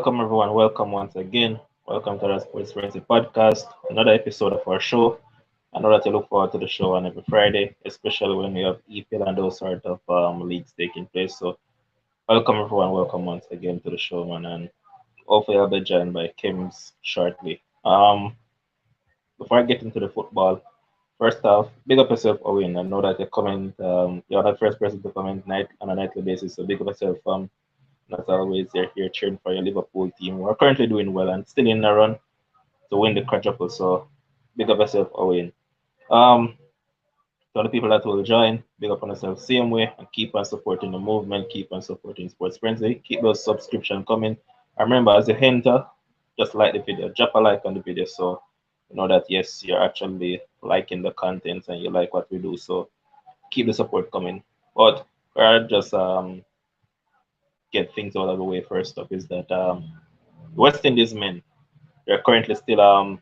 Welcome, everyone. Welcome once again. Welcome to the Sports Frenzzyy podcast. Another episode of our show. I know that you look forward to the show on every Friday, especially when we have EPL and those sort of leagues taking place. So, welcome, everyone. Welcome once again to the show, man. And hopefully, I'll be joined by Kims shortly. Before I get into the football, first off, big up yourself, Owen. I know that you comment, you're not the first person to comment on a nightly basis, so big up yourself. As always, they're here cheering for your Liverpool team. We're currently doing well and still in the run to win the quadruple. So big up yourself, Owen. To the people that will join, big up on yourself same way and keep on supporting the movement, keep on supporting Sports Frenzzyy, keep those subscription coming. And remember, as you enter, just like the video, drop a like on the video so you know that yes, you're actually liking the content and you like what we do. So keep the support coming. But we're just get things out of the way first up is that West Indies men, they're currently still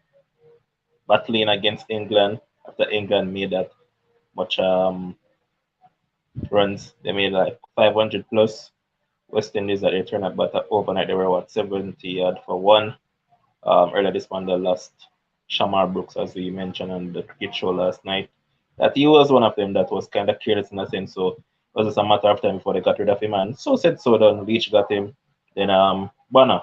battling against England after England made that much runs. They made like 500 plus. West Indies that they turned up, but overnight they were what 70 odd for one. Earlier this month they lost Shamar Brooks, as we mentioned on the cricket show last night. That he was one of them that was kind of careless in a sense. So it was just a matter of time before they got rid of him. And so said so done. Leach got him. Then Banner.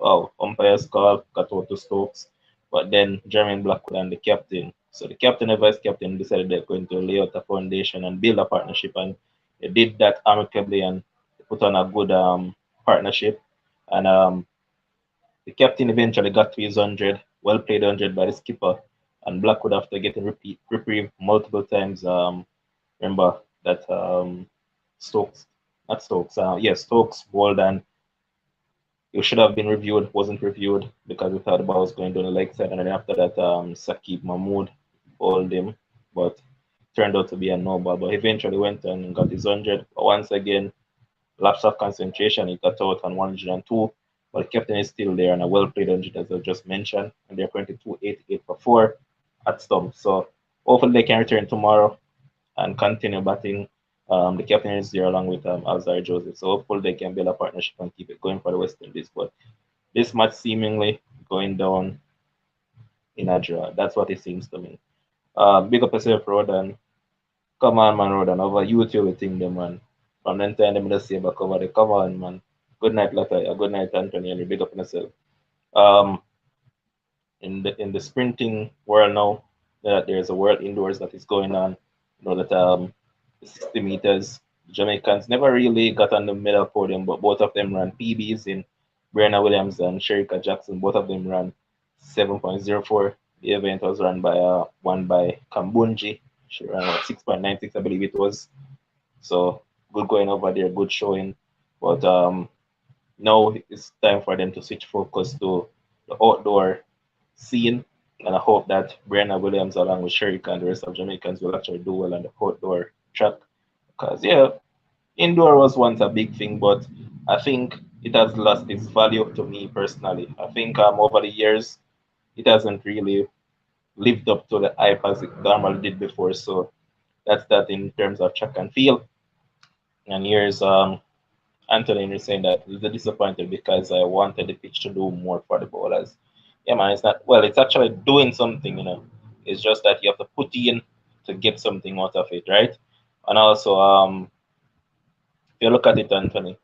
Wow, umpire's call got out to Stokes. But then Jermaine Blackwood and the captain. So the captain and vice captain decided they're going to lay out a foundation and build a partnership. And they did that amicably and they put on a good partnership. And the captain eventually got to his 100, well played 100 by the skipper. And Blackwood, after getting reprieve multiple times, remember that Stokes, not Stokes, yes, Stokes bowled and it should have been reviewed, wasn't reviewed because we thought the ball was going down the leg side. And then after that, Saqib Mahmood bowled him, but turned out to be a no ball. But eventually went and got his 100. But once again, lapse of concentration, he got out on 102. But the captain is still there and a well played 100, as I just mentioned. And they're currently 288 for 4 at stump. So hopefully they can return tomorrow and continue batting. The captain is there along with Alzar Joseph. So hopefully they can build a partnership and keep it going for the West Indies. But this match seemingly going down in a draw. That's what it seems to me. Big up yourself, Rodan. Come on, man, Rodan. Over YouTube, we think them, man. From then time, them just say back over there. Come on, man. Good night, Lataya. Good night, Anthony. And big up yourself. Um, in the sprinting world now, there's a world indoors that is going on. You know that the 60 meters, Jamaicans never really got on the medal podium, but both of them ran PBs in Brenna Williams and Sherika Jackson. Both of them ran 7.04. The event was run by won by Kambunji. She ran 6.96, I believe it was. So good going over there, good showing. But now it's time for them to switch focus to the outdoor scene. And I hope that Brenna Williams, along with Sherika and the rest of Jamaicans, will actually do well on the outdoor track. Because, yeah, indoor was once a big thing, but I think it has lost its value to me personally. I think over the years, it hasn't really lived up to the hype as it normally did before. So that's that in terms of track and field. And here's Anthony is saying that he's disappointed because I wanted the pitch to do more for the bowlers. Yeah, man, it's not, well, it's actually doing something, you know. It's just that you have to put in to get something out of it, right? And also, if you look at it, Anthony,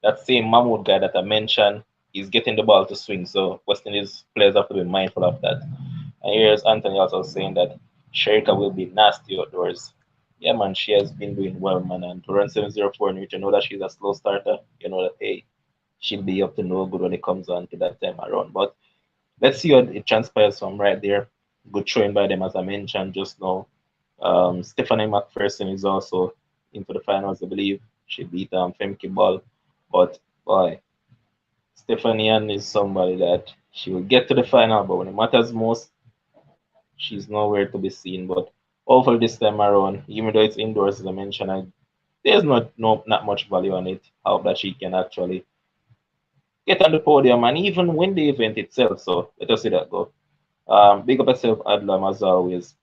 that same Mahmood guy that I mentioned is getting the ball to swing. So West Indies players have to be mindful of that. And here's Anthony also saying that Sherika will be nasty outdoors. Yeah, man, she has been doing well, man. And to run 704 in which you know that she's a slow starter, you know that, hey, she'll be up to no good when it comes on to that time around. But let's see what it transpires from right there. Good showing by them, as I mentioned just now. Stephanie McPherson is also into the finals, I believe. She beat Femke Ball. But boy, Stephanie is somebody that she will get to the final, but when it matters most, she's nowhere to be seen. But hopefully this time around, even though it's indoors, as I mentioned, there's not much value on it. I hope that she can actually get on the podium and even win the event itself. So let us see that go. Big up yourself, Adlam, as always.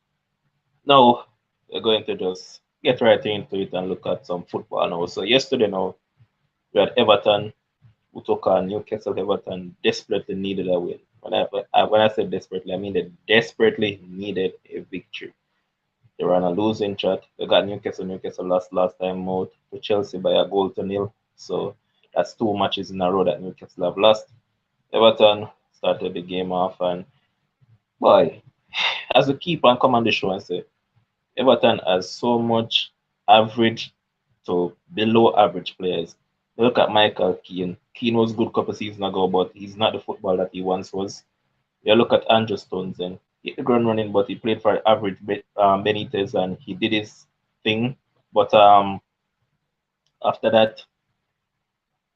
Now we're going to just get right into it and look at some football now. So yesterday now we had Everton who took on Newcastle. Everton desperately needed a win. When I say desperately, I mean they desperately needed a victory. They were on a losing track. They got Newcastle. Newcastle lost last time out to Chelsea by a goal to nil. So that's 2 matches in a row that Newcastle have lost. Everton started the game off, and boy, as we keep on come on the show and say, Everton has so much average to below average players. Look at Michael Keane. Keane was good a couple seasons ago, but he's not the football that he once was. You look at Andrew Stones and hit the ground running, but he played for average Benitez and he did his thing. But after that,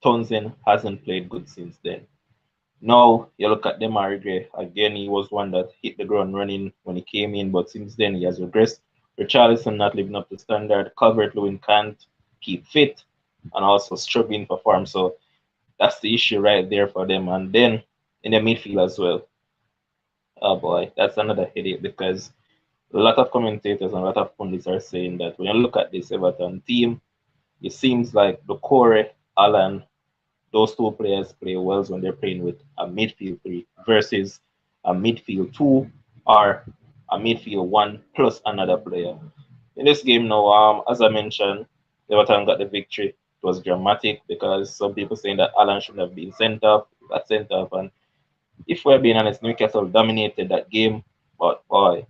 Townsend hasn't played good since then. Now you look at Demar Gray. Again, he was one that hit the ground running when he came in, but since then he has regressed. Richarlison not living up to standard. Calvert-Lewin can't keep fit and also struggling for form. So that's the issue right there for them. And then in the midfield as well. Oh boy, that's another headache because a lot of commentators and a lot of pundits are saying that when you look at this Everton team, it seems like the core, Alan, those two players play well when they're playing with a midfield three versus a midfield two or a midfield one plus another player. In this game now, as I mentioned, Everton got the victory. It was dramatic because some people saying that Alan shouldn't have been sent off, got sent off, and if we're being honest, Newcastle dominated that game. But boy,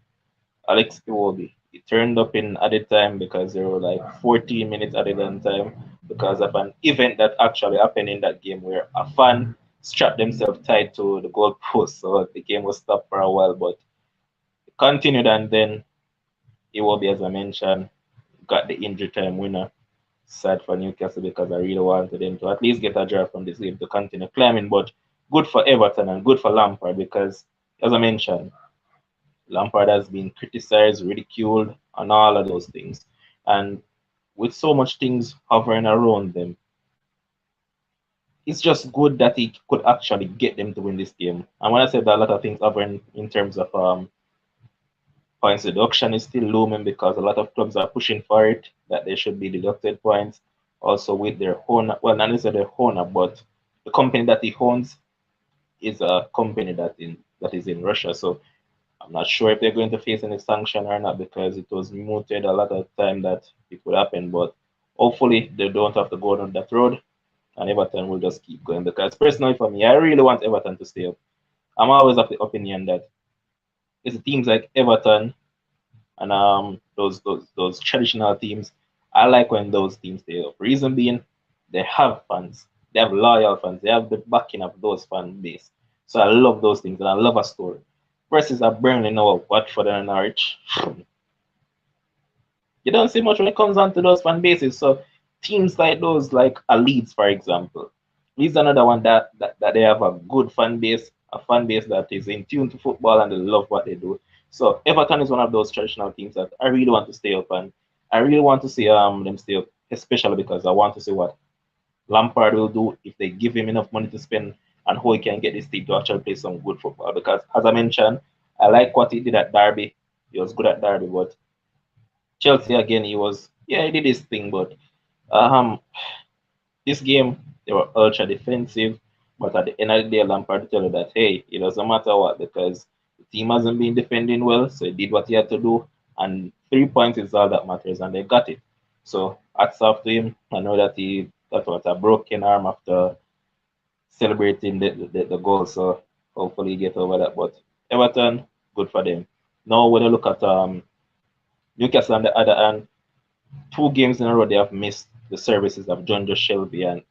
Alex Iwobi, he turned up in added time because there were like 14 minutes added on time because of an event that actually happened in that game where a fan strapped themselves tied to the goalpost. So the game was stopped for a while, but it continued, and then Iwobi, as I mentioned, got the injury time winner. Sad for Newcastle because I really wanted them to at least get a draw from this game to continue climbing. But good for Everton and good for Lampard because, as I mentioned, Lampard has been criticized, ridiculed, and all of those things. And with so much things hovering around them, it's just good that he could actually get them to win this game. And when I said that, a lot of things hovering in terms of points deduction is still looming because a lot of clubs are pushing for it, that they should be deducted points. Also with their owner, well, not necessarily their owner, but the company that he owns is a company that is in Russia. So I'm not sure if they're going to face any sanction or not because it was mooted a lot of time that it would happen. But hopefully they don't have to go down that road and Everton will just keep going. Because personally for me, I really want Everton to stay up. I'm always of the opinion that it's teams like Everton and those traditional teams. I like when those teams stay up. Reason being, they have fans, they have loyal fans, they have the backing of those fan base. So I love those things and I love a story. Versus a Burnley now, Watford and Norwich. You don't see much when it comes on to those fan bases. So teams like those, like a Leeds, for example. Leeds another one that they have a good fan base, a fan base that is in tune to football and they love what they do. So Everton is one of those traditional teams that I really want to stay up and I really want to see them stay up, especially because I want to see what Lampard will do if they give him enough money to spend and how he can get this team to actually play some good football. Because as I mentioned, I like what he did at Derby. He was good at Derby, but Chelsea again, he did his thing, but um this game they were ultra defensive. But at the end of the day, Lampard tell you that hey, it doesn't matter what because the team hasn't been defending well, so he did what he had to do, and 3 points is all that matters, and they got it. So hats off to him. I know that he got what a broken arm after celebrating the goal, so hopefully he get over that. But Everton, good for them. Now when you look at Newcastle on the other hand, 2 games in a row they have missed the services of John Joe Shelby, and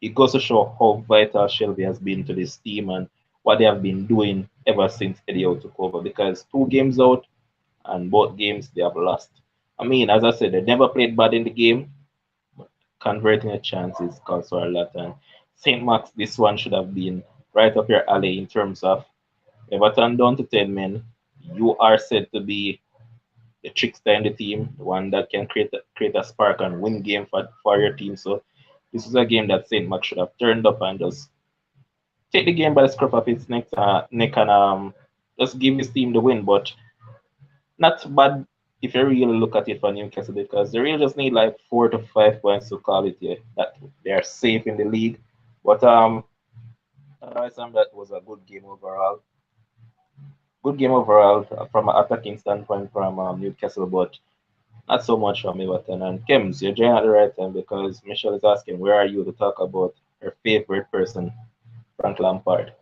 it goes to show how vital Shelby has been to this team and what they have been doing ever since Eddie Howe took over. Because 2 games out and both games they have lost. I mean, as I said, they never played bad in the game, but converting a chances costs for a lot. And St. Max, this one should have been right up your alley in terms of Everton down to 10 men. You are said to be the trickster in the team, the one that can create a spark and win game for your team. So this is a game that Saint Max should have turned up and just take the game by the scruff of its neck and just give his team the win. But not bad if you really look at it for Newcastle because they really just need like 4 to 5 points to call it that they are safe in the league. But otherwise, that was a good game overall. Good game overall from an attacking standpoint from Newcastle, but not so much from Everton. And Kems, you're joining at the right time because Michelle is asking, where are you to talk about her favorite person, Frank Lampard?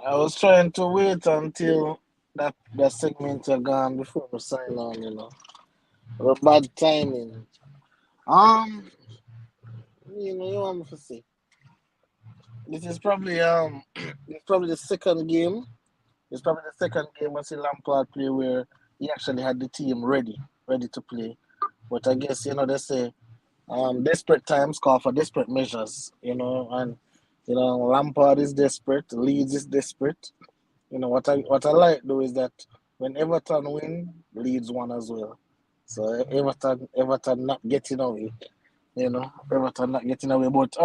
I was trying to wait until that segment are gone before we sign on, Bad timing. Um, you want me to see. This is probably it's probably the second game. It's probably the second game I see Lampard play where he actually had the team ready to play. But I guess, they say desperate times call for desperate measures, and Lampard is desperate, Leeds is desperate. What I like though is that when Everton win, Leeds won as well. So Everton not getting away, Everton not getting away. But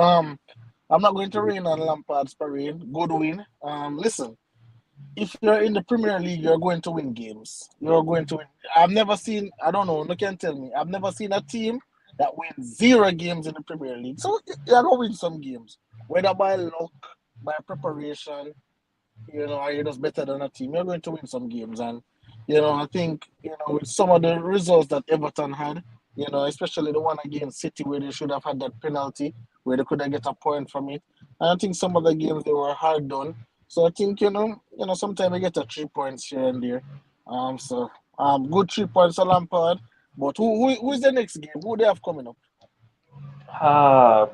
I'm not going to rain on Lampard's parade. Good win. Listen, if you're in the Premier League, you're going to win games. You're going to win. I've never seen. I don't know. No can tell me. I've never seen a team that wins 0 games in the Premier League. So you're gonna win some games, whether by luck, by preparation, or you're just better than a team. You're going to win some games, and I think with some of the results that Everton had, especially the one against City where they should have had that penalty where they could have get a point from it. And I think some of the games they were hard done. So I think sometimes I get a 3 points here and there. Good 3 points for Lampard. But who is the next game? Who they have coming up?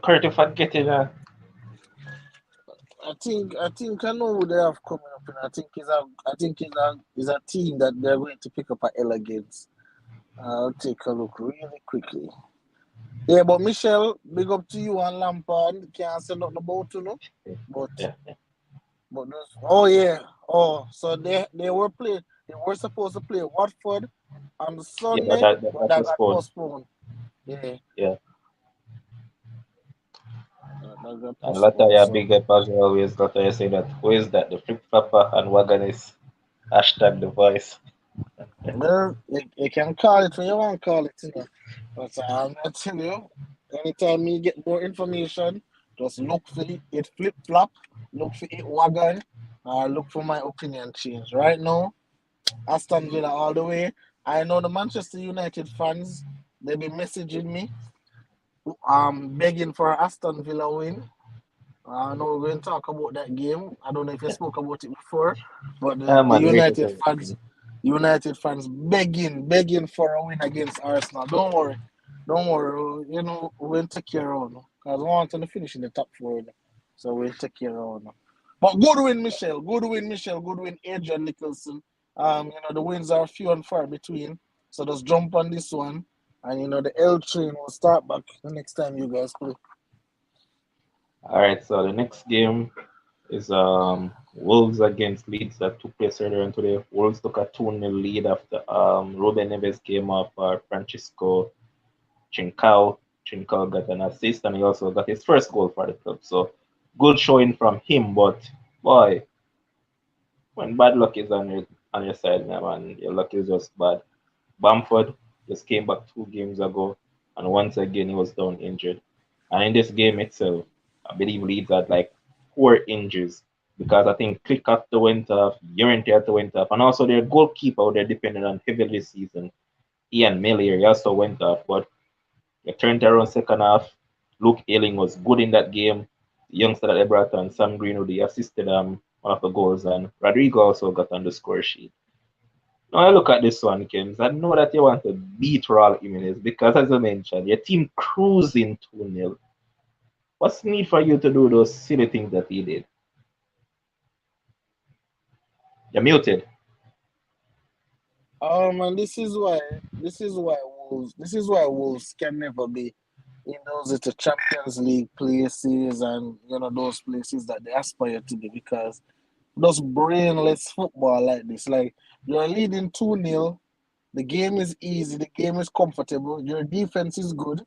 Kurt, if I get it, I think I know who they have coming up, and I think is a team that they're going to pick up at Elegance. I'll take a look really quickly. Yeah, but Michelle, big up to you and Lampard. Can't say nothing about but yeah, oh yeah, so they were supposed to play Watford on yeah, but Sunday, but that that was got fun. postponed. Yeah, Yeah, that got and postponed. Lataya So big up as always. Lataya say that who is that? The flip flopper and wagonist hashtag the voice. well, you can call it when you want to call it. But I'm not telling you, anytime you get more information, just look for it flip flop, look for it wagon, or look for my opinion change. Right now, Aston Villa all the way. I know the Manchester United fans, they be messaging me, begging for Aston Villa win. I know we're going to talk about that game. I don't know if you spoke about it before, but Yeah, the man, wait a second. United fans begging for a win against Arsenal. Don't worry. We'll take care of it. Because we want to finish in the top four. So we'll take care of it. But good win, Michelle. Good win, Michelle. Good win, Adrian Nicholson. The wins are few and far between. So just jump on this one. And the L train will start back the next time you guys play. All right, so the next game is Wolves against Leeds that took place earlier on today. Wolves took a 2-0 lead after Ruben Neves came off Francisco Trincao. Trincao got an assist and he also got his first goal for the club. So good showing from him, but boy, when bad luck is on your side, man, your luck is just bad. Bamford just came back 2 games ago, and once again he was down injured. And in this game itself, I believe Leeds had like 4 injuries because I think Click after went off, Urente after went off, and also their goalkeeper they're dependent on heavily this season. Ian Miller he also went off, but they turned around second half. Luke Ayling was good in that game. The youngster that they brought on, Sam Greenwood, he assisted one of the goals, and Rodrigo also got on the score sheet. Now I look at this one, Kens. I know that you want to beat Raul Jimenez because, as I mentioned, your team cruising 2-0. What's the need for you to do those silly things that he did? You're muted. And this is why Wolves can never be in those little Champions League places and those places that they aspire to be because those brainless football like this, like you're leading 2-0, the game is easy, the game is comfortable, your defense is good.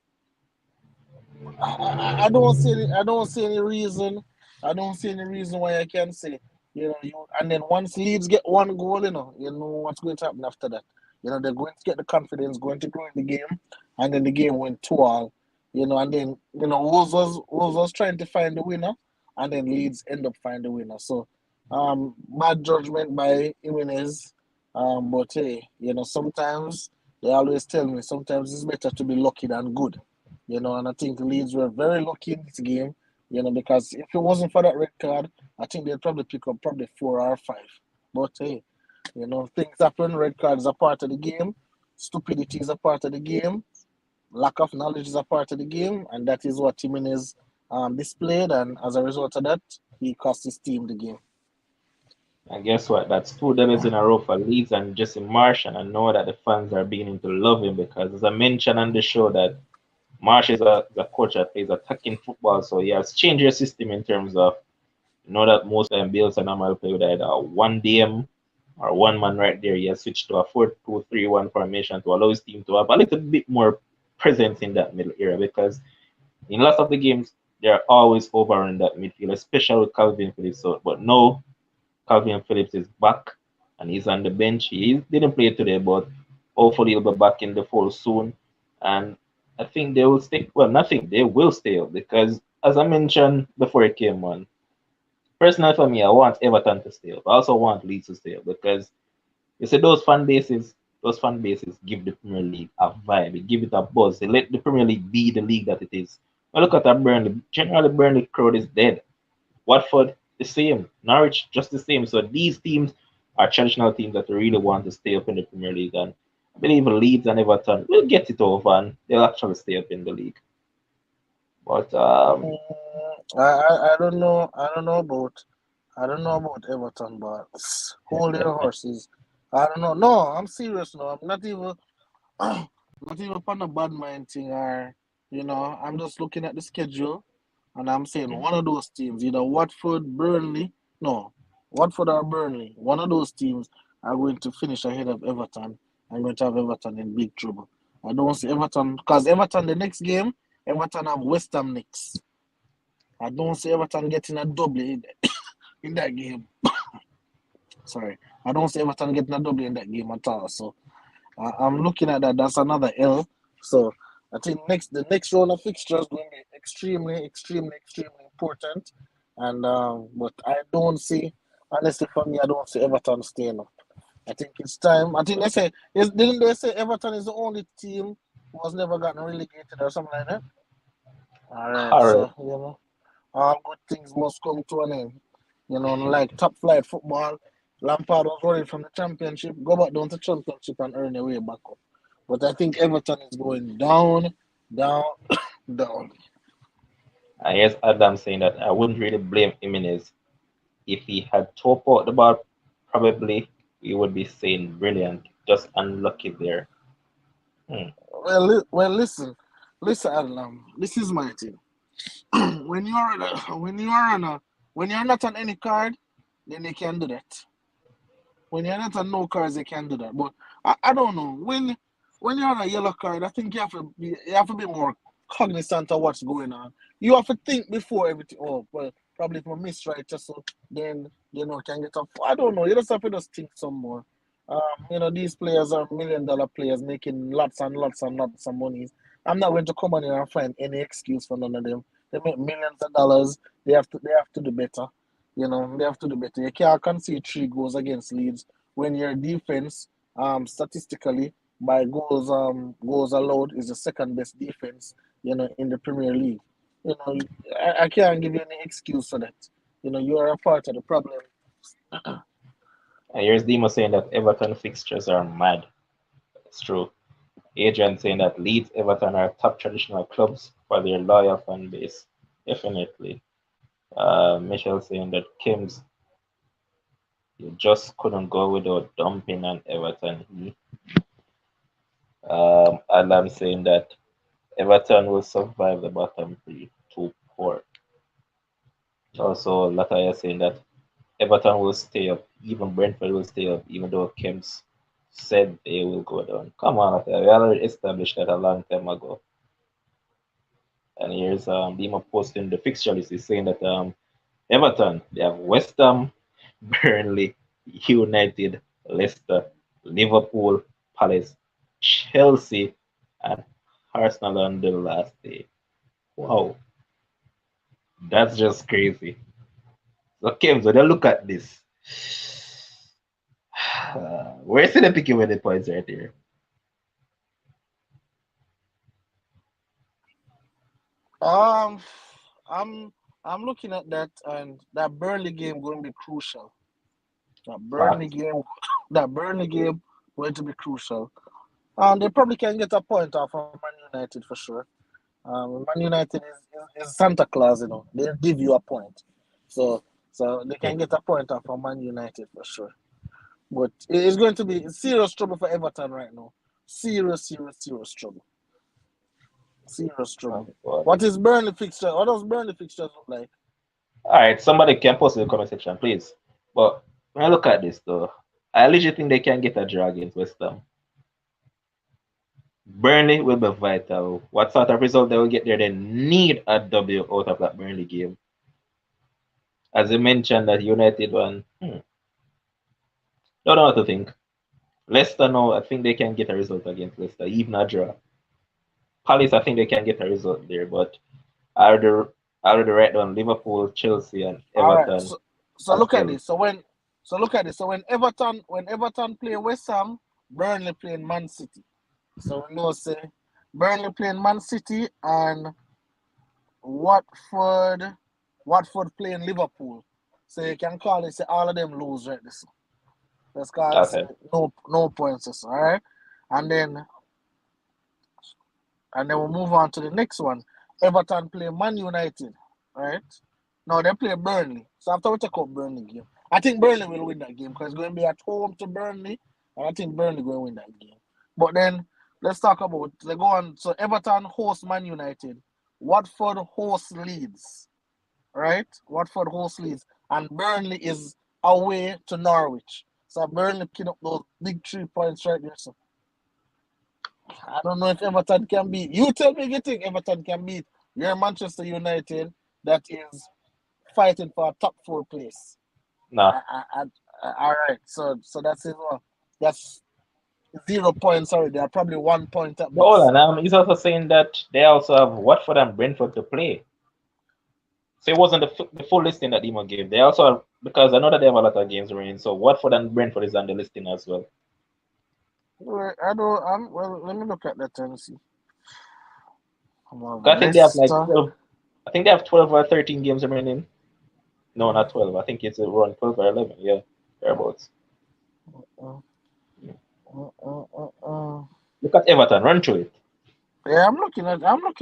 I don't see any reason. I don't see any reason why I can say, and then once Leeds get one goal, you know what's going to happen after that. They're going to get the confidence, going to grow in the game, and then the game went 2-2. And then Wolves was trying to find the winner, and then Leeds end up finding the winner. So, bad judgment by Jimenez. But hey, sometimes they always tell me sometimes it's better to be lucky than good. And I think Leeds were very lucky in this game. Because if it wasn't for that red card, I think they'd probably pick up probably 4 or 5. But hey, things happen. Red cards are part of the game. Stupidity is a part of the game. Lack of knowledge is a part of the game, and that is what Jimenez displayed. And as a result of that, he cost his team the game. And guess what? That's 2 days in a row for Leeds and Jesse Marsh, and I know that the fans are beginning to love him because, as I mentioned on the show, that Marsh is a coach that plays attacking football, so he has changed your system in terms of that most of them Bills and normal play with either one DM or one man right there. He has switched to a 4-2-3-1 formation to allow his team to have a little bit more presence in that middle area because in lots of the games they're always over in that midfield, especially with Calvin Phillips. So, but now Calvin Phillips is back and he's on the bench. He didn't play today, but hopefully he'll be back in the fold soon. And I think they will stay. Well, nothing. They will stay up because, as I mentioned before it came on, personally for me, I want Everton to stay up. I also want Leeds to stay up because you see those fan bases give the Premier League a vibe. They give it a buzz. They let the Premier League be the league that it is. Now look at that Burnley. Generally, Burnley crowd is dead. Watford, the same. Norwich, just the same. So these teams are traditional teams that really want to stay up in the Premier League. And I believe Leeds and Everton will get it over and they'll actually stay up in the league. But I don't know. I don't know about Everton, but hold your horses. I don't know. No, I'm serious now. I'm not even not even upon a bad mind thing or I'm just looking at the schedule and I'm saying one of those teams, either Watford, Burnley, no, Watford or Burnley, one of those teams are going to finish ahead of Everton. I'm going to have Everton in big trouble. I don't see Everton because Everton the next game, Everton have West Ham next. I don't see Everton getting a double in that game. Sorry, I don't see Everton getting a double in that game at all. So I'm looking at that. That's another L. So I think the next round of fixtures going to be extremely, extremely, extremely important. And but I don't see, honestly, for me, I don't see Everton staying up. I think it's time. I think didn't they say Everton is the only team who has never gotten relegated or something like that? All right, correct. so all good things must come to an end. Like top flight football, Lampard was running from the championship, go back down to championship and earn your way back up. But I think Everton is going down, down, down. And yes, Adam saying that I wouldn't really blame Jimenez if he had top out the ball. Probably we would be saying brilliant, just unlucky there. Hmm. Listen, Adam. This is my thing. when you are on a, when you are on a, when you're not on any card, then they can do that. When you're not on no cards, they can do that. But I don't know. When you're on a yellow card, I think you have to be more cognizant of what's going on. You have to think before everything. Oh, well, probably if I miss right, just so then can get off. I don't know. You just have to just think some more. These players are $1 million players making lots and lots and lots of money. I'm not going to come on here and find any excuse for none of them. They make millions of dollars. They have to do better. They have to do better. You can't concede 3 goals against Leeds when your defense, statistically, by goals allowed, is the second best defense, in the Premier League. I can't give you any excuse for that. You are a part of the problem. And here's Demo saying that Everton fixtures are mad. It's true. Adrian saying that Leeds, Everton are top traditional clubs for their loyal fan base. Definitely. Michelle saying that Kims, you just couldn't go without dumping on Everton. Alan saying that Everton will survive the bottom three, too poor. Also, Lataya saying that Everton will stay up, even Brentford will stay up, even though Kems said they will go down. Come on, Lataya, we already established that a long time ago. And here's Dima posting the fixture list. He's saying that Everton, they have West Ham, Burnley, United, Leicester, Liverpool, Palace, Chelsea, and Arsenal on the last day. Wow, that's just crazy. So, Kim, so then look at this. Where's the picking with the points right here? Um, I'm I'm looking at that, and that Burnley game going to be crucial. That Burnley Fact. game, that Burnley game going to be crucial. And they probably can get a point off of Man United for sure. Man United is Santa Claus, you know. They give you a point, so they can get a point off of Man United for sure. But it's going to be serious trouble for Everton right now. Serious trouble. Serious trouble. Oh, God. What is Burnley fixture? What does Burnley fixtures look like? All right, somebody can post in the comment section, please. But when I look at this, though, I legit think they can get a draw against West Ham. Burnley will be vital. What sort of result they will get there? They need a W out of that Burnley game. As you mentioned, that United one, don't know what to think. Leicester, no, I think they can get a result against Leicester, even a draw. Palace, I think they can get a result there, but I already write down Liverpool, Chelsea, and All right. Everton So as look at well. this. Look at this. So when Everton play West Ham, Burnley playing Man City. So we know say Burnley playing Man City and Watford Watford playing Liverpool. So you can call it say all of them lose right this. Let's call it say Okay. no points this, all right? And then we'll move on to the next one. Everton play Man United, right? No, they play Burnley. So after we take out Burnley game, I think Burnley will win that game because it's going to be at home to Burnley, and I think Burnley going to win that game. But then let's talk about they go on. So Everton host Man United, Watford host Leeds, right? Watford host Leeds, and Burnley is away to Norwich. So Burnley picking up those big 3 points right there. So I don't know if Everton can beat. You tell me if you think Everton can beat your Manchester United that is fighting for a top 4 place. Nah. All right, so that's it. That's 0 points. Sorry, they are probably 1 point at But hold best. on, he's also saying that they also have Watford and Brentford to play. So it wasn't the full listing that Demo gave. They also have, because I know that they have a lot of games remaining. So Watford and Brentford is on the listing as well. Well, I don't. Well, let me look at that and see. Come on, 'Cause I think they have like Leicester. 12. I think they have 12 or 13 games remaining. No, not 12. I think it's around 12 or 11. Yeah, thereabouts. Uh, uh. Look at Everton. Run through it. Yeah, I'm looking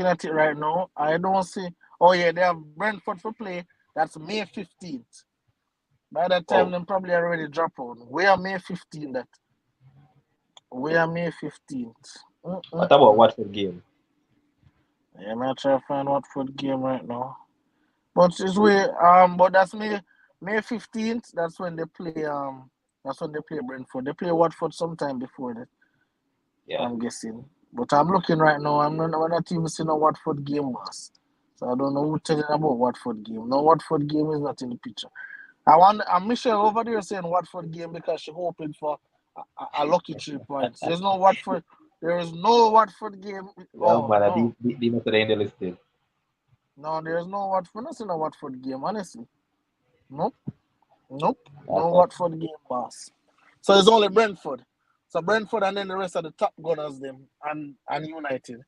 at it right now. I don't see. Oh yeah, they have Brentford for play. That's May 15th. By that time, Oh, them probably already drop out. We are May 15th. That we are May 15th. what about Watford game? Yeah, I'm gonna try to find Watford game right now. But it's way but that's May 15th. That's when they play Brentford. They play Watford sometime before that. Yeah. I'm guessing. But I'm looking right now. I'm not even seeing a Watford game was. So I don't know who telling about Watford game. No Watford game is not in the picture. I'm Michelle over there saying Watford game because she's hoping for a lucky 3 points. There is no Watford game. Yeah, Oh man. no. They not in the listing. No, there's no Watford. We're not seeing a Watford game, honestly. Nope. Nope. No Okay. Watford game pass. So it's only Brentford. So Brentford and then the rest of the top gunners them and United.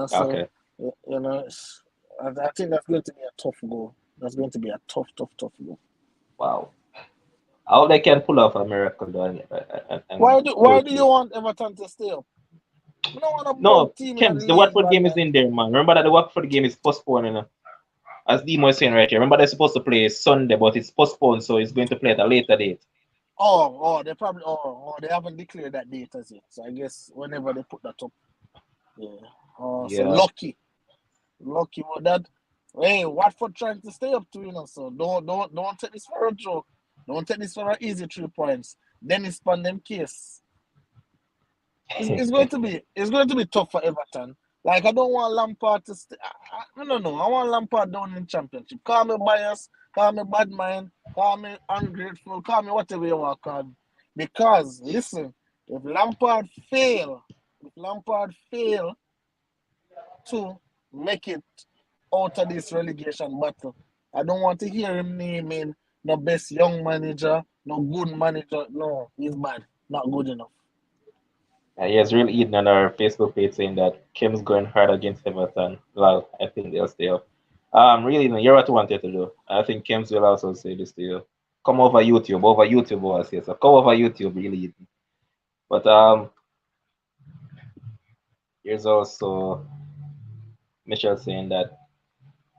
So Okay. I think that's going to be a tough goal. That's going to be a tough goal. Wow. I hope they can pull off a miracle though, and Why pull do you through. want Everton to stay up? We don't want a No, bum team in the Kems, the league, Watford bad game is man. in there, man. Remember that the Watford game is postponed, as Demo is saying right here. Remember they're supposed to play Sunday, but it's postponed, so it's going to play at a later date. They probably they haven't declared that date as yet. So I guess whenever they put that up, yeah. So Yeah. lucky with that. Hey, Watford trying to stay up to so don't take this for a joke. Don't take this for an easy 3 points. Then it's on them case. It's going to be tough for Everton. Like I don't want Lampard to stay. I don't know. I want Lampard down in championship. Call me bias, call me bad mind, call me ungrateful, call me whatever you want to call me. Because listen, if Lampard fail to make it out of this relegation battle. I don't want to hear him naming no best young manager, no good manager. No, he's bad. Not good enough. He has really eaten on our Facebook page saying that Kim's going hard against Everton. Well, I think they'll stay up. Really, no, you're what you wanted to do. I think Kim's will also say this to you. Come over YouTube, I say so. Come over YouTube, really. But here's also Michelle saying that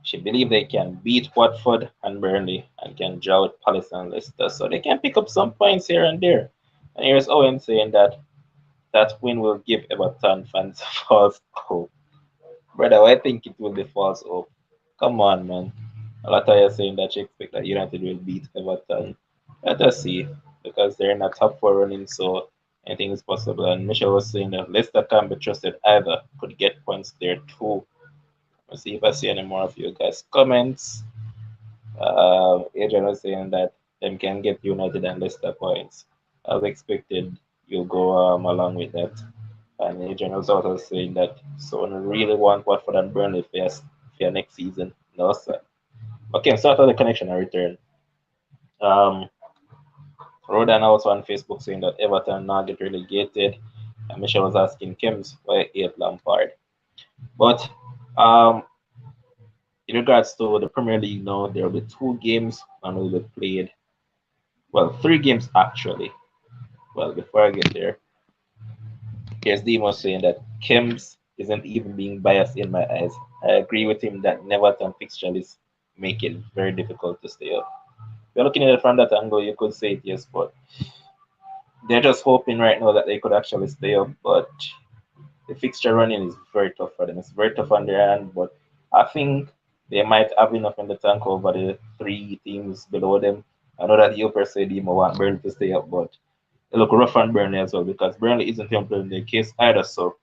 she believes they can beat Watford and Burnley and can draw with Palace and Leicester, so they can pick up some points here and there. And here's Owen saying that that win will give Everton fans false hope. Brother, I think it will be false hope. Come on, man. Alata is saying that she expect that United will beat Everton. Let us see, because they're in a top four running, so anything is possible. And Michelle was saying that Leicester can't be trusted either. Could get points there too. Let's see if I see any more of you guys' comments. Adrian was saying that them can get United and Leicester points. As expected, you'll go along with that. And Adrian was also saying that someone really want Watford and Burnley for next season. No, sir. Okay, start of the connection and return. Um, Rodan also on Facebook saying that Everton now get relegated. And Michelle was asking Kims why hate Lampard. But um, in regards to the Premier League now, there will be two games and will be played. Well, three games actually. Well, before I get there, here's Demo saying that Kims isn't even being biased in my eyes. I agree with him that Neverton fixture lists make it very difficult to stay up. If you're looking at it from that angle, you could say it, yes, but they're just hoping right now that they could actually stay up. But the fixture running is very tough for them. It's very tough on their hand, but I think they might have enough in the tank over the three teams below them. I know that you per se Demo want Burnley to stay up, but they look rough on Burnley as well because Burnley isn't in their case either. So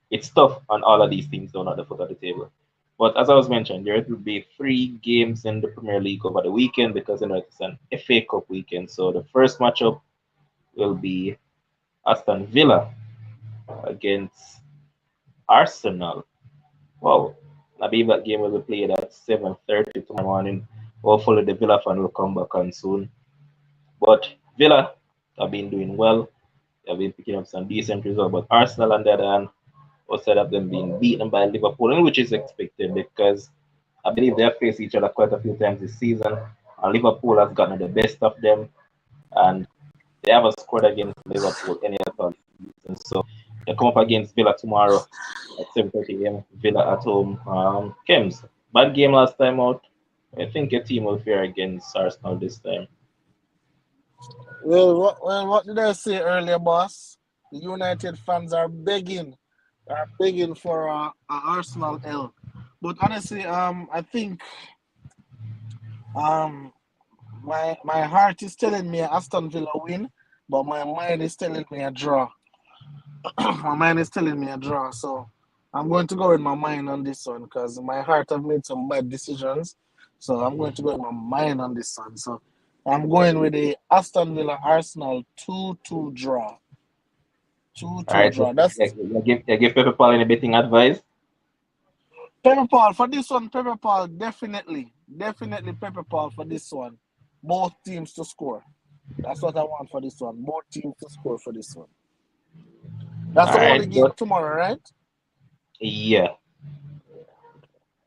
it's tough on all of these teams down at the foot of the table. But as I was mentioning, there will be three games in the Premier League over the weekend because you know it's an FA Cup weekend. So the first matchup will be Aston Villa against Arsenal. Wow. I believe that game will be played at 7:30 tomorrow morning. Hopefully the Villa fan will come back on soon. But Villa have been doing well. They have been picking up some decent results. But Arsenal on the other hand, outside of them being beaten by Liverpool, which is expected because I believe they have faced each other quite a few times this season. And Liverpool has gotten the best of them. And they haven't scored against Liverpool any other season. So they come up against Villa tomorrow at 7:30 a.m. Villa at home. Kems, bad game last time out. I think your team will fare against Arsenal this time. Well, what did I say earlier, boss? The United fans are begging for a Arsenal L. But honestly, I think um, my heart is telling me Aston Villa win, but my mind is telling me a draw. My mind is telling me a draw, so I'm going to go with my mind on this one because my heart have made some bad decisions. So I'm going to go with my mind on this one. So I'm going with the Aston Villa Arsenal 2-2 draw. Two All two right, draw. That's you give Pepper Paul any betting advice. Pepper Paul for this one. Pepper Paul definitely Pepper Paul for this one. Both teams to score. That's what I want for this one. Both teams to score for this one. That's All the right, only game but tomorrow, right? yeah,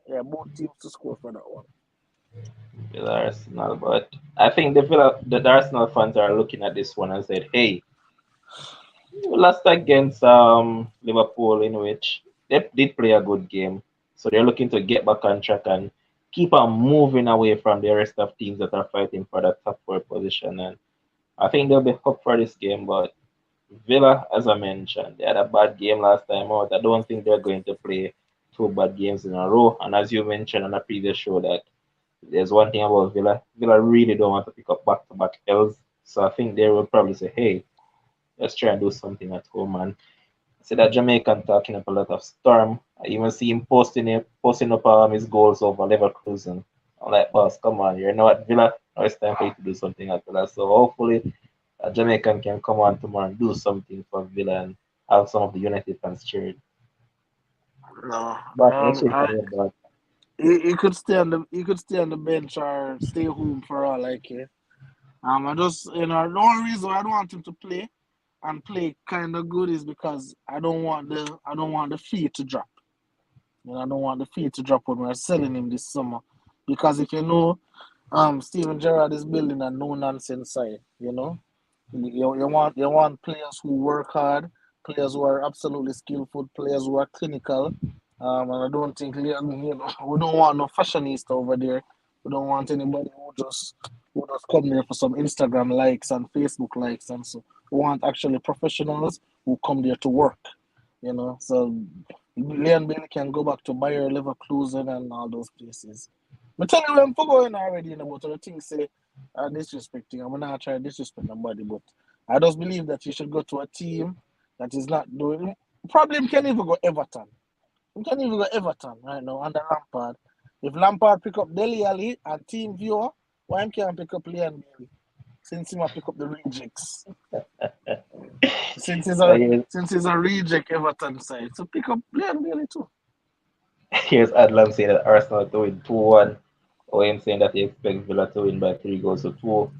Yeah, both teams to score for that one. Villa Arsenal. But I think the Arsenal fans are looking at this one and said, "Hey, we lost against Liverpool, in which they did play a good game. So they're looking to get back on track and keep on moving away from the rest of teams that are fighting for the top four position. And I think they'll be up for this game, but Villa, as I mentioned, they had a bad game last time out. I don't think they're going to play two bad games in a row. And as you mentioned on a previous show, that there's one thing about Villa. Villa really don't want to pick up back-to-back L's. So I think they will probably say, hey, let's try and do something at home. And I see that Jamaican talking up a lot of storm. I even see him posting up his goals over Leverkusen. I'm like, boss, come on, you're now at Villa. Now it's time for you to do something at Villa. So hopefully Jamaican can come on tomorrow and do something for Villa and have some of the United fans cheering. No, But let's see I about he could stay on the bench or stay home for all I care. I just the only reason I don't want him to play and play kind of good is because I don't want the fee to drop. I don't want the fee to drop when we're selling him this summer, because if you know, Steven Gerrard is building a no nonsense side. You want players who work hard, players who are absolutely skillful, players who are clinical. And I don't think we don't want no fashionista over there. We don't want anybody who just come there for some Instagram likes and Facebook likes and so. We want actually professionals who come there to work. So Leon Bailey can go back to Bayer Leverkusen and all those places. But tell you I'm going already, but the things say disrespecting. I'm not trying to disrespect nobody, but I just believe that you should go to a team that is not doing. Probably him can even go Everton. He can even go Everton right now under Lampard. If Lampard pick up Dele Alli and Team Viewer, why him can't pick up Leon Bailey? Since he might pick up the rejects. Since he's a reject Everton side. So pick up Leon Bailey too. Here's Adlam saying that Arsenal to win 2-1. Or him saying that he expects Villa to win by 3-2.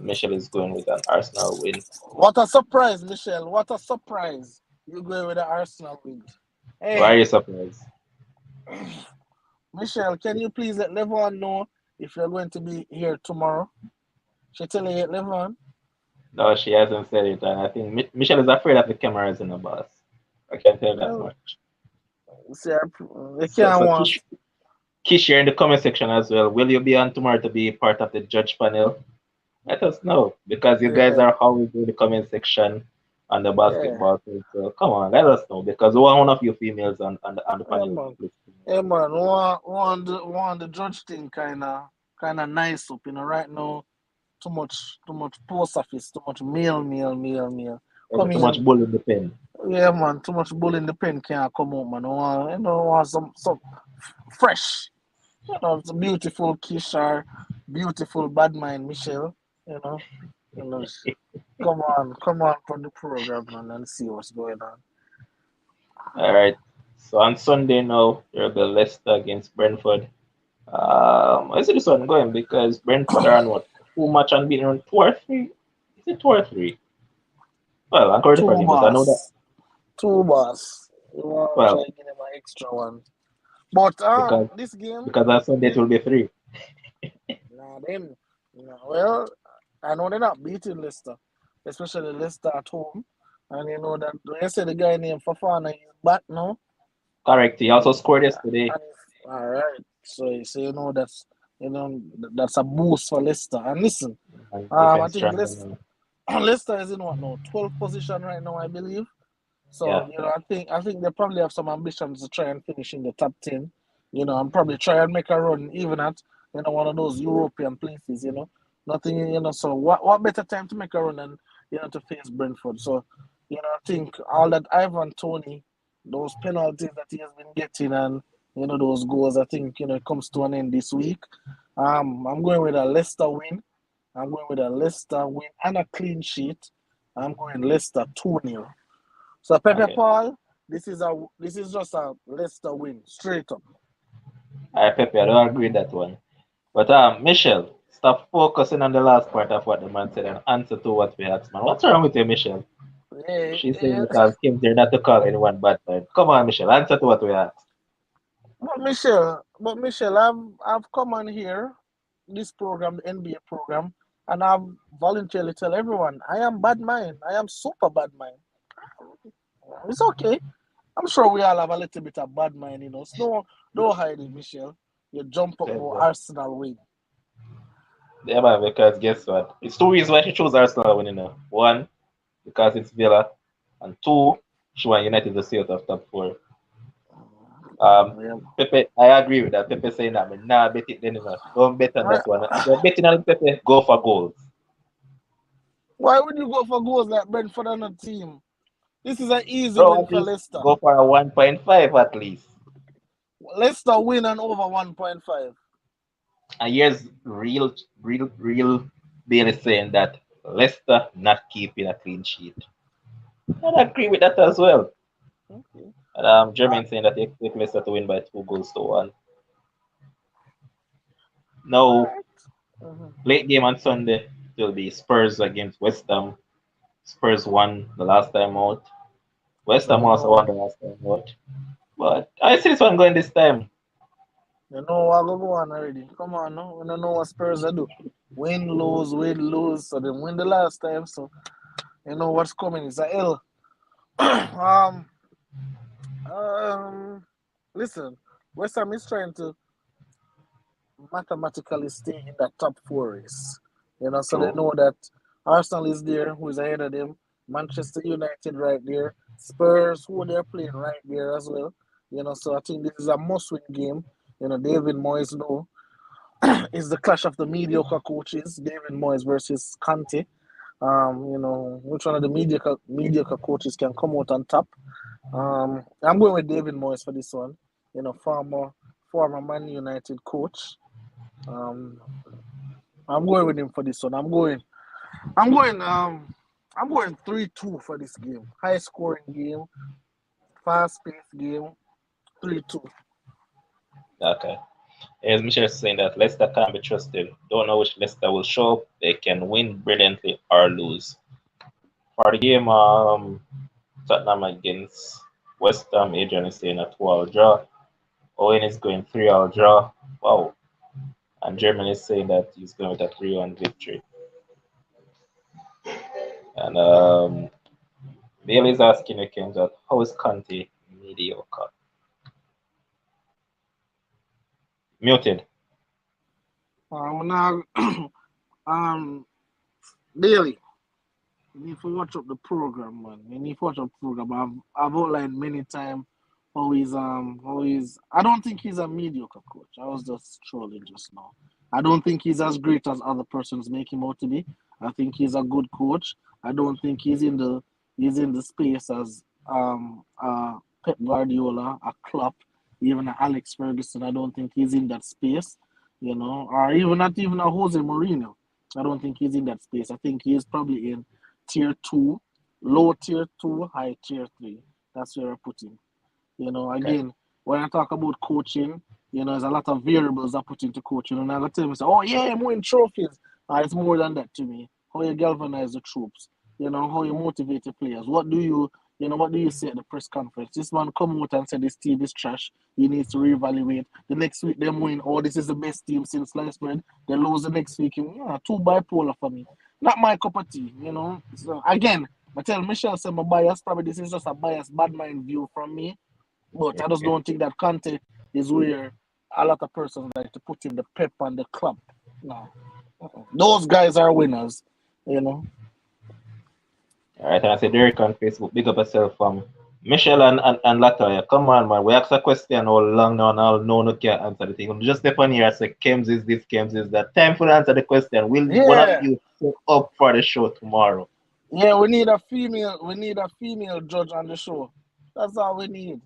Michelle is going with an Arsenal win. What a surprise, Michelle. What a surprise. You're going with the Arsenal win. Hey. Why are you surprised? Michelle, can you please let Levon know if you're going to be here tomorrow? She tell you yet, Levon? No, she hasn't said it, and I think Michelle is afraid of the cameras in the bus. I can tell that much. See, they can't want. Kish here in the comment section as well. Will you be on tomorrow to be part of the judge panel? Let us know, because you guys are always in the comment section on the basketball thing. So come on, let us know, because we want one of you females on the panel. Hey man, want the judge thing kind of nice up, right now. Too much post office, too much mail. Too much bull in the pen. Yeah, man, too much bull in the pen can't come out, man. Want some fresh. It's a beautiful Kishar, beautiful bad mind Michelle. Come on for the program, man, and see what's going on. All right. So on Sunday now, there'll be Leicester against Brentford. I see this one going because Brentford are on what? 2 match unbeaten, on 2 or 3? Is it 2 or 3? Well, I'm correct for him, but I know that. 2 boss. You want to try to give him an extra one. But this game. Because on Sunday it will be 3. Well, I know they're not beating Leicester, especially Leicester at home. And you know that when you say the guy named Fafana is back now. Correct. He also scored yesterday. All right. So you know that's a boost for Leicester. And listen, I think Leicester is in what now? 12th position right now, I believe. So I think they probably have some ambitions to try and finish in the top 10. And probably try and make a run even at one of those European places. Nothing. So what better time to make a run than to face Brentford? So I think all that Ivan Toney, those penalties that he has been getting, and those goals, I think it comes to an end this week. I'm going with a Leicester win. I'm going with a Leicester win and a clean sheet. I'm going Leicester 2-0. So Pepe Paul, this is just a Leicester win, straight up. Pepe, I don't agree with that one. But Michelle, stop focusing on the last part of what the man said and answer to what we asked, man. What's wrong with you, Michelle? She's saying because Kim there not to call anyone bad man. Come on, Michelle, answer to what we asked. But Michelle, I've come on here, this program, the NBA program, and I've voluntarily tell everyone I am bad mind. I am super bad mind. It's okay. I'm sure we all have a little bit of bad mind, So don't hide it, Michelle. You jump up for Arsenal win. Yeah, man, because guess what? It's 2 reasons why she chose Arsenal winning. 1, because it's Villa, and 2, she want United to stay out of top 4. Pepe, I agree with that. Pepe saying that, but nah, bet it then. Don't bet on that one. If you're betting on Pepe, go for goals. Why would you go for goals like Brentford on a team? This is an easy win for Leicester. Go for a 1.5 at least. Leicester win and over 1.5. And here's real Bailey saying that Leicester not keeping a clean sheet. I agree with that as well. Okay. And Jermaine saying that he expects Leicester to win by 2-1. Now, Alright. Mhm. late game on Sunday, it will be Spurs against West Ham. Spurs won the last time out. West So Ham you also know, won the last time out. But I see this one going this time. you know what go on already. Come on, no, we don't know what Spurs are do. Win, lose, win, lose. So they win the last time. So you know what's coming. It's a L. um, um, listen, West Ham is trying to mathematically stay in that top four race. You know, so they True. know that Arsenal is there, who is ahead of them. Manchester United right there. Spurs, who they're playing right there as well. You know, so I think this is a must-win game. You know, David Moyes know it's the clash of the mediocre coaches. David Moyes versus Kante. You know, which one of the mediocre coaches can come out on top? I'm going with David Moyes for this one. You know, former Man United coach. Um, I'm going with him for this one. I'm going I'm going 3-2 for this game. High scoring game, fast paced game, 3-2. Okay. As Michelle is saying that Leicester can't be trusted. Don't know which Leicester will show up. They can win brilliantly or lose. For the game, Tottenham against West Ham, Adrian is saying a 2-all draw. Owen is going 3-all draw. Wow. And Germany is saying that he's going with a 3-1 victory. And Bailey is asking again that how is Kante mediocre? Muted. Now um Daily, you need to watch up the program, man. You need to watch up the program. I've outlined many times how he's I don't think he's a mediocre coach. I was just trolling just now. I don't think he's as great as other persons make him out to be. I think he's a good coach. I don't think he's in the space as Pep Guardiola, a Klopp, even a Alex Ferguson. I don't think he's in that space, or even not even a Jose Mourinho. I don't think he's in that space. I think he's probably in tier two, low tier two, high tier three. That's where I put him. Okay. Again, when I talk about coaching, there's a lot of variables I put into coaching. And I got to tell me, say, oh, yeah, I'm winning trophies. It's more than that to me. How you galvanize the troops, how you motivate the players. What do you say at the press conference? This man come out and said this team is trash. He needs to reevaluate. The next week, them win. Oh, this is the best team since sliced bread. They lose the next week. Too bipolar for me. Not my cup of tea. So, again, I tell Michelle, say my bias. Probably this is just a biased, bad mind view from me. But I just don't think that Kante is where a lot of persons like to put in the pep and the club. No. Those guys are winners, you know. All right, and I said Derek on Facebook, big up yourself Michelle and Latoya. Come on, man. We asked a question all long now, and all no no can answer the thing. Just step on here and say Kems is this, Kems is that. Time for to answer the question. Will one of Yeah. you show up for the show tomorrow? Yeah, we need a female judge on the show. That's all we need.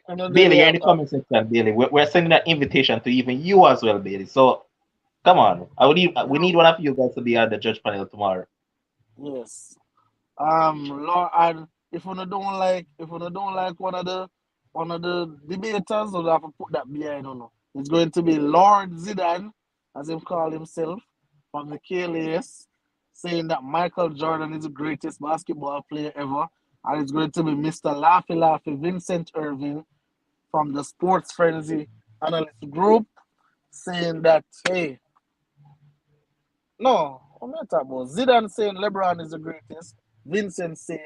Bailey, you're in the comment section, Bailey. We're sending an invitation to even you as well, Bailey. So come on. We need one of you guys to be on the judge panel tomorrow. yes. Lord, and if you don't like one of the debaters, we'll have to put that behind on. It's going to be Lord Zidane, as him call himself, from the KLAS, saying that Michael Jordan is the greatest basketball player ever. And it's going to be Mr. Laffy Laffy Vincent Irving from the Sports Frenzy analyst group, saying that, hey, no, I'm not talking about Zidane saying LeBron is the greatest. Vincent saying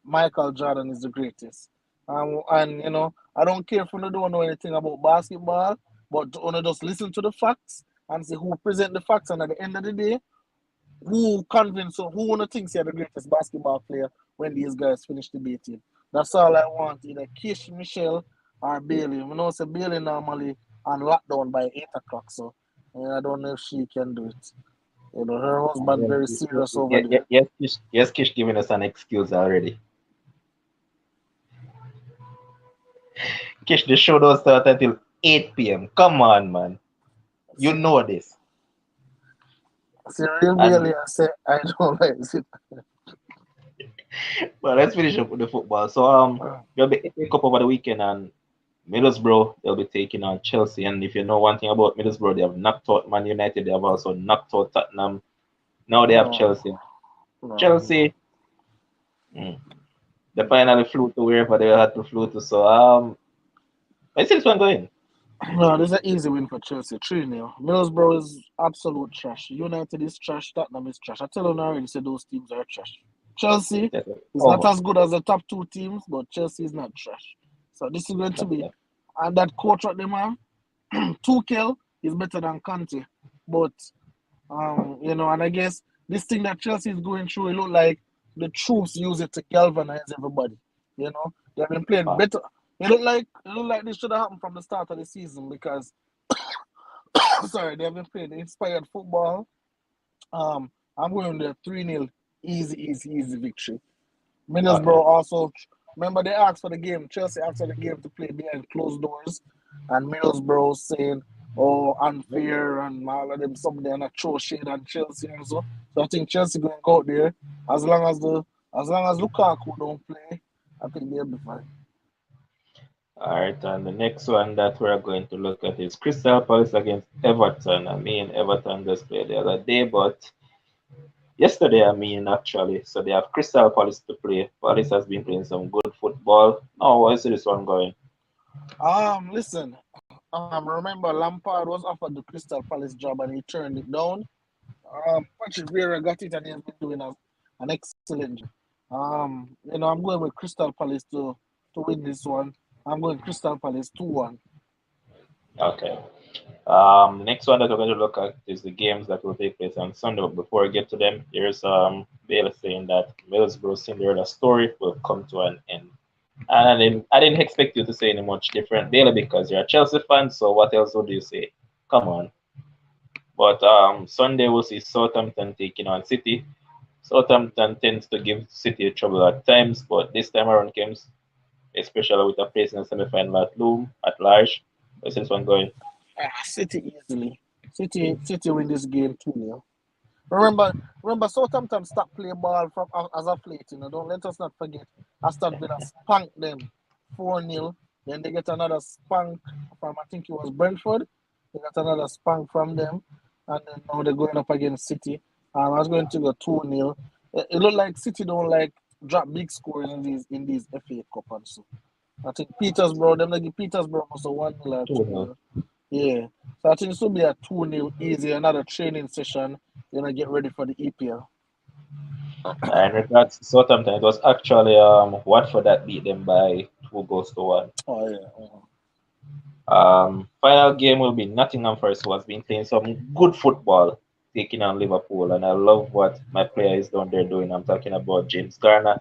Michael Jordan is the greatest. And I don't care if you don't know anything about basketball, but you just listen to the facts and see who present the facts. And at the end of the day, who wanna thinks you're the greatest basketball player when these guys finish debating. That's all I want. Either Kish, Michelle, or Bailey. You know, say Bailey normally on lockdown by 8 o'clock, so I don't know if she can do it. Her husband very serious over there. Yes, Kish giving us an excuse already. Kish, the show don't start until 8 p.m. Come on, man. You See, know this. see, real And Bailey, I say I don't like it. well, let's finish up with the football. So, there'll be FA Cup over the weekend, and Middlesbrough, they'll be taking on Chelsea. And if you know one thing about Middlesbrough, they have knocked out Man United. They have also knocked out Tottenham. Now they have No, Chelsea. no. Chelsea, mm, they finally flew to wherever they had to flew to. So I see this one going. No, this is an easy win for Chelsea. 3-0. Middlesbrough is absolute trash. United is trash. Tottenham is trash. I tell you already, say those teams are trash. Chelsea is not Over. as good as the top two teams, but Chelsea is not trash. So this is going to be, and that coach at them have, Tuchel is better than Kante. But, and I guess this thing that Chelsea is going through, it look like the troops use it to galvanize everybody. They've been playing better. It look like this should have happened from the start of the season because sorry, they have been playing inspired football. I'm going with a 3-0 easy victory. Okay. Middlesbrough also remember they asked for the game. Chelsea asked for the game to play behind closed doors, and Middlesbrough saying, "Oh, unfair," and all of them something and a throw shade on Chelsea and so. So I think Chelsea going to go out there as long as Lukaku don't play. I think they'll be fine. All right, and the next one that we're going to look at is Crystal Palace against Everton. I mean, Everton just played the other day, but yesterday, I mean, actually. So they have Crystal Palace to play. Palace has been playing some good football. Oh, I see this one going. Listen. Remember Lampard was offered the Crystal Palace job and he turned it down. Patrick Vieira got it and he has been doing an excellent job. I'm going with Crystal Palace to win this one. I'm going Crystal Palace 2-1. Okay. The next one that we're going to look at is the games that will take place on Sunday. But before we get to them, here's Baylor saying that Middlesbrough Cinderella story will come to an end. And I didn't expect you to say any much different, Baylor, because you're a Chelsea fan. So what else would you say? Come on. But Sunday we'll see Southampton taking on City. Southampton tends to give City trouble at times, but this time around games, especially with a place in the semi-final at Loom at large. Where's this one going? City easily. City win this game 2-0. Remember, Southampton stopped playing ball from as of late. Don't let us not forget. Aston Villa spanked them 4-0. Then they get another spank from I think it was Brentford. They got another spank from them, and then now they're going up against City. I was going to go 2-0. It looked like City don't like drop big scores in these FA Cup and so. I think Petersburg, them like Petersburg was a 1-0 or 2-0. 2-0. Yeah. So I think this will be a 2-0 easy, another training session, get ready for the EPL. In regards to Southampton, it was actually Watford that beat them by 2 goals to 1. Oh yeah. Final game will be Nottingham Forest, who has been playing some good football, taking on Liverpool, and I love what my player is down there doing. I'm talking about James Garner.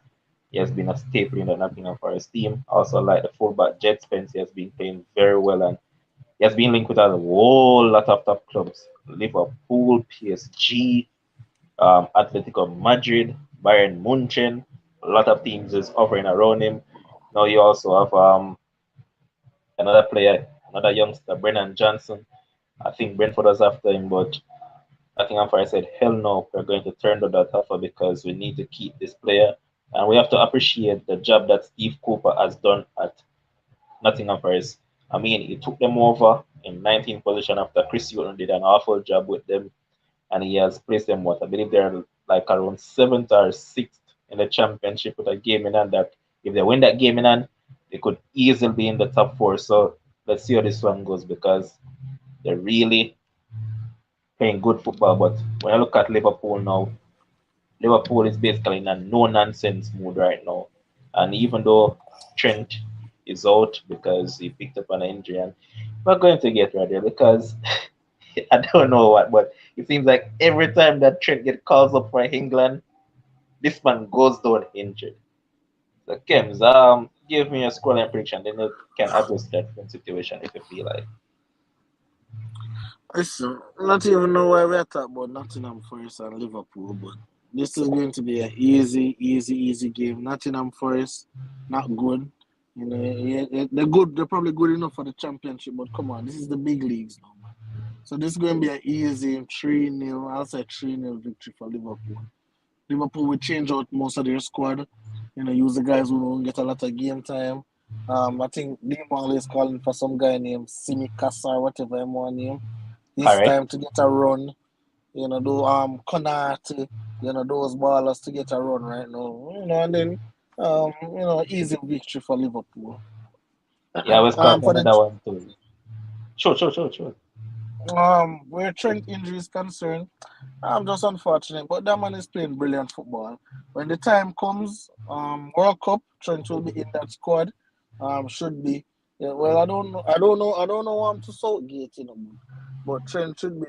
He has been a staple in the Nottingham Forest team. Also, like the fullback Jet Spence, he has been playing very well, and he has been linked with a whole lot of top clubs: Liverpool, PSG, Atletico Madrid, Bayern Munchen. A lot of teams is offering around him. Now you also have another player, another youngster, Brennan Johnson. I think Brentford was after him, but Nottingham Forest said, hell no, we're going to turn down that offer because we need to keep this player. And we have to appreciate the job that Steve Cooper has done at Nottingham Forest. I mean, he took them over in 19th position after Chris Hughton did an awful job with them. And he has placed them what? I believe they're like around 7th or 6th in the championship with a game in hand that if they win that game in hand, they could easily be in the top 4. So let's see how this one goes because they're really playing good football. But when I look at Liverpool now, Liverpool is basically in a no nonsense mood right now. And even though Trent is out because he picked up an injury, and we're going to get right there because I don't know what, but it seems like every time that Trent gets calls up for England, this man goes down injured. So Kems, give me a scoreline prediction, then you can adjust that situation if you feel like. Listen, not even know why we're talking about Nottingham Forest and Liverpool, but this is going to be an easy game. Nottingham Forest, not good. They're good. They're probably good enough for the championship, but come on, this is the big leagues now, man. So this is going to be an easy 3-0. I'll say 3-0 victory for Liverpool. Liverpool will change out most of their squad. Use the guys who don't get a lot of game time. I think Liverpool is calling for some guy named Simicasa or whatever him want name. All It's right. time to get a run. Do Konate, those ballers to get a run right now. And then easy victory for Liverpool. Yeah, I was caught For the another one too. Sure. where Trent injury is concerned, I'm just unfortunate, but that man is playing brilliant football. When the time comes, World Cup, Trent will be in that squad. Should be. Yeah, well, I don't know. I'm to Southgate, but Trent should be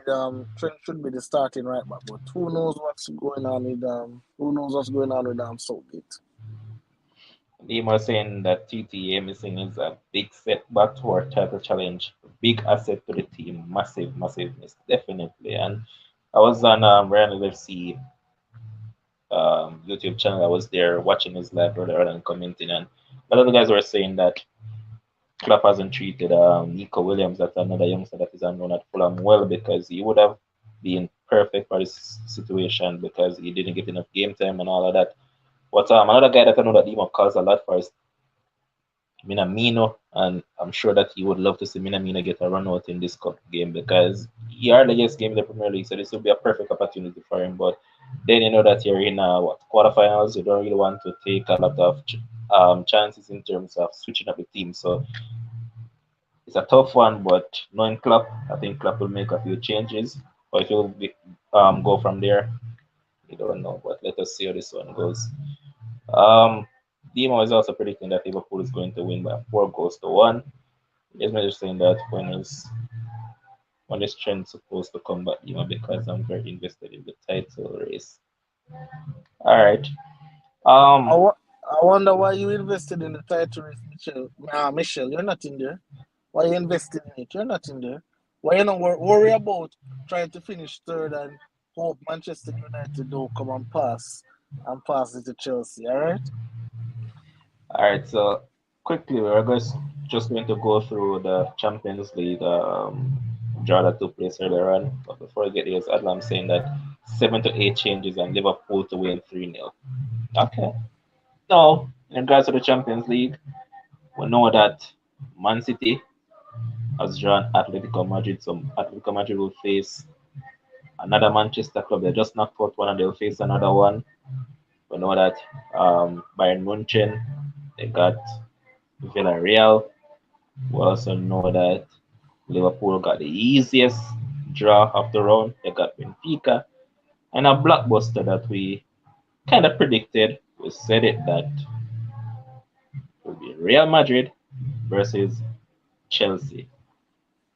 the starting right back. But who knows what's going on with Southgate? They were saying that TTA missing is a big setback to our title challenge, big asset to the team, massive miss, definitely. And I was on Ryan FC YouTube channel. I was there watching his live earlier and commenting, and a lot of the guys were saying that Klopp hasn't treated Nico Williams, that's another youngster that is unknown at Fulham, well because he would have been perfect for this situation because he didn't get enough game time and all of that. But another guy that I know that Dima calls a lot for is Minamino, and I'm sure that he would love to see Minamino get a run out in this cup game because he hardly gets game in the Premier League, so this would be a perfect opportunity for him. But then you know that you're in quarterfinals, you don't really want to take a lot of chances in terms of switching up the team. So it's a tough one, but knowing Klopp, I think Klopp will make a few changes. Or if he'll go from there, you don't know. But let us see how this one goes. Um, Demo is also predicting that Liverpool is going to win by 4 goals to 1. He's just saying that when is Trent supposed to come back, because I'm very invested in the title race. All right. I, Um, wa- I wonder why you invested in the title race, Michelle. Nah, Michelle, you're not in there. Why you invested in it? You're not in there. Why you not worry about trying to finish third and hope Manchester United don't come and pass it to Chelsea? All right. all right. So quickly, just going to go through the Champions League draw that took place earlier on. But before I get here, Adlam saying that 7 to 8 changes and Liverpool to win 3-0. Okay. Now, in regards to the Champions League, we know that Man City has drawn Atletico Madrid. So Atletico Madrid will face another Manchester club. They just knocked out one and they'll face another one. We know that Bayern Munchen, they got Villarreal. We also know that Liverpool got the easiest draw of the round. They got Benfica. And a blockbuster that we kind of predicted. We said it that it would be Real Madrid versus Chelsea.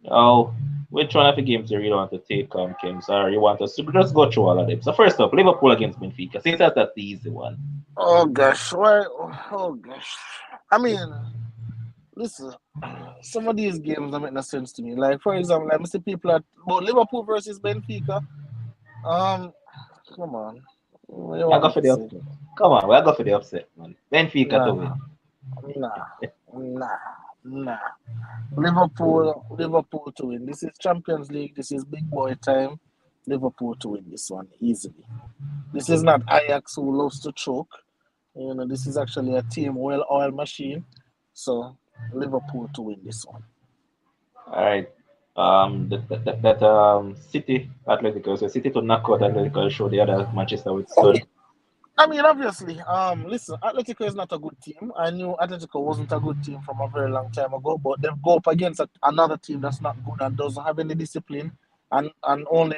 Now, which one of the games do you really want to take on, Kim? Or you want us to just go through all of them? So first up, Liverpool against Benfica. Since that's the easy one. Oh gosh, why? Oh gosh. I mean, listen. Some of these games don't make no sense to me. Like for example, like I see people at about Liverpool versus Benfica. Um, Come on. What do you I want go me for to the say? upset. Come on, we'll go for the upset, man. Benfica to Nah, win. nah, nah, nah. Liverpool to win. This is Champions League. This is big boy time. Liverpool to win this one easily. This is not Ajax who loves to choke. This is actually a team well-oiled machine. So Liverpool to win this one. All right. That City Atletico. So City to knock out Atletico show the other Manchester with stud. Obviously, listen, Atletico is not a good team. I knew Atletico wasn't a good team from a very long time ago, but they go up against another team that's not good and doesn't have any discipline and only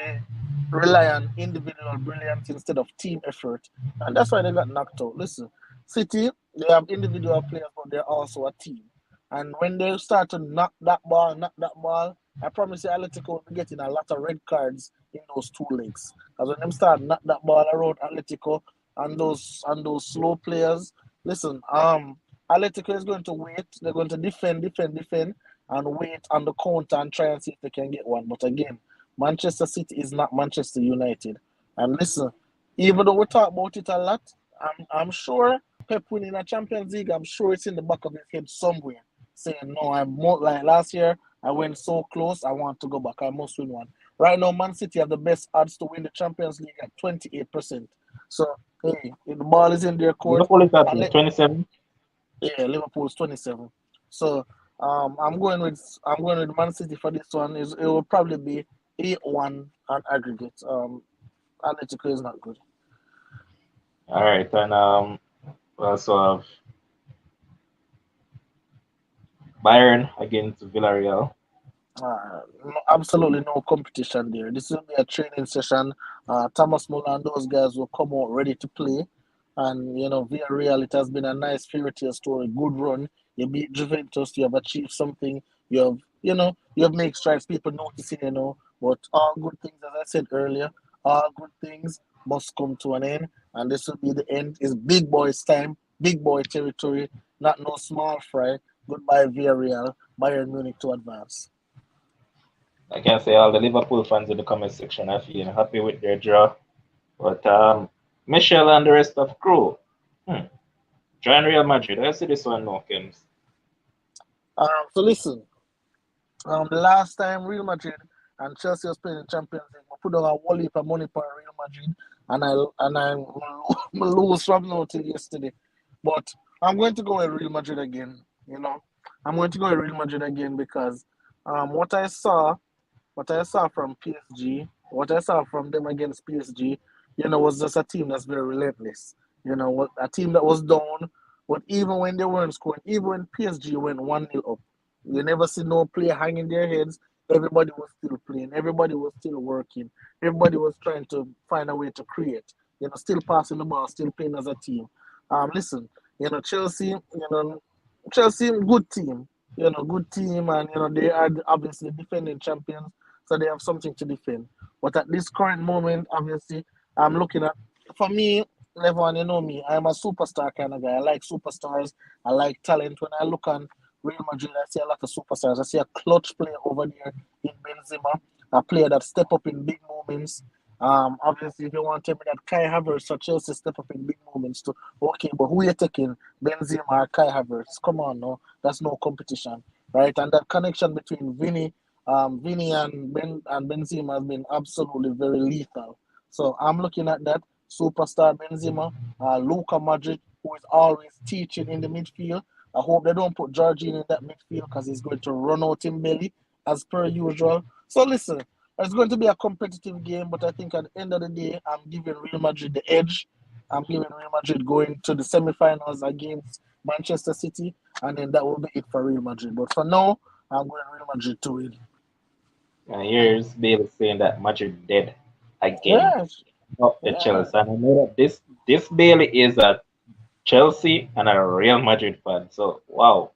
rely on individual brilliance instead of team effort. And that's why they got knocked out. Listen, City, they have individual players, but they're also a team. And when they start to knock that ball, I promise you, Atletico will be getting a lot of red cards in those 2 legs. Because when them start knock that ball around Atletico, and those slow players. Listen, Atletico is going to wait. They're going to defend, and wait on the counter and try and see if they can get one. But again, Manchester City is not Manchester United. And listen, even though we talk about it a lot, I'm sure Pep winning a Champions League. I'm sure it's in the back of his head somewhere, saying, "No, I'm more like last year. I went so close. I want to go back. I must win one." Right now, Man City have the best odds to win the Champions League at 28%. So hey, if the ball is in their court, Liverpool is at and what, 27? yeah, Liverpool's 27. So I'm going with Man City for this one. It will probably be 8-1 on aggregate. Atletico is not good. All right, and we also have Bayern against Villarreal. No, absolutely no competition there. This will be a training session. Thomas Muller and those guys will come out ready to play. And, via Real, it has been a nice fairy tale story, good run. You beat Juventus, you have achieved something, you have made strides, people noticing, But all good things, as I said earlier, all good things must come to an end. And this will be the end. It's big boys' time, big boy territory, not no small fry. Goodbye, Villarreal. Bayern Munich to advance. I can say all the Liverpool fans in the comment section are feeling happy with their draw, but Michel and the rest of crew, hmm, join Real Madrid. I see this one now, Kims. So listen, the last time Real Madrid and Chelsea was playing in Champions League, we put on a whole heap of money for Real Madrid, and I lose from now till yesterday. But I'm going to go with Real Madrid again. I'm going to go with Real Madrid again because what I saw from PSG, what I saw from them against PSG, was just a team that's very relentless. What a team that was down, but even when they weren't scoring, even when PSG went 1-0 up, you never see no player hanging their heads. Everybody was still playing. Everybody was still working. Everybody was trying to find a way to create. Still passing the ball, still playing as a team. Listen, Chelsea, Chelsea, good team. Good team, and they are obviously defending champions, so they have something to defend. But at this current moment, obviously, I'm looking at, for me, everyone, you know me, I'm a superstar kind of guy. I like superstars. I like talent. When I look on Real Madrid, I see a lot of superstars. I see a clutch player over there in Benzema, a player that step up in big moments. Obviously, if you want to tell me that Kai Havertz or Chelsea step up in big moments too, okay, but who you taking, Benzema or Kai Havertz? Come on, no, that's no competition, right? And that connection between Vinny and Benzema has been absolutely very lethal. So I'm looking at that superstar Benzema, Luka Modric, who is always teaching in the midfield. I hope they don't put Jorginho in that midfield because he's going to run out in belly as per usual. So listen, it's going to be a competitive game, but I think at the end of the day, I'm giving Real Madrid the edge. I'm giving Real Madrid going to the semi-finals against Manchester City, and then that will be it for Real Madrid. But for now, I'm going Real Madrid to win. And here's Bale saying that Madrid dead again. Yes, Up the yeah, Chelsea. And I know that this Bale is a Chelsea and a Real Madrid fan. So wow,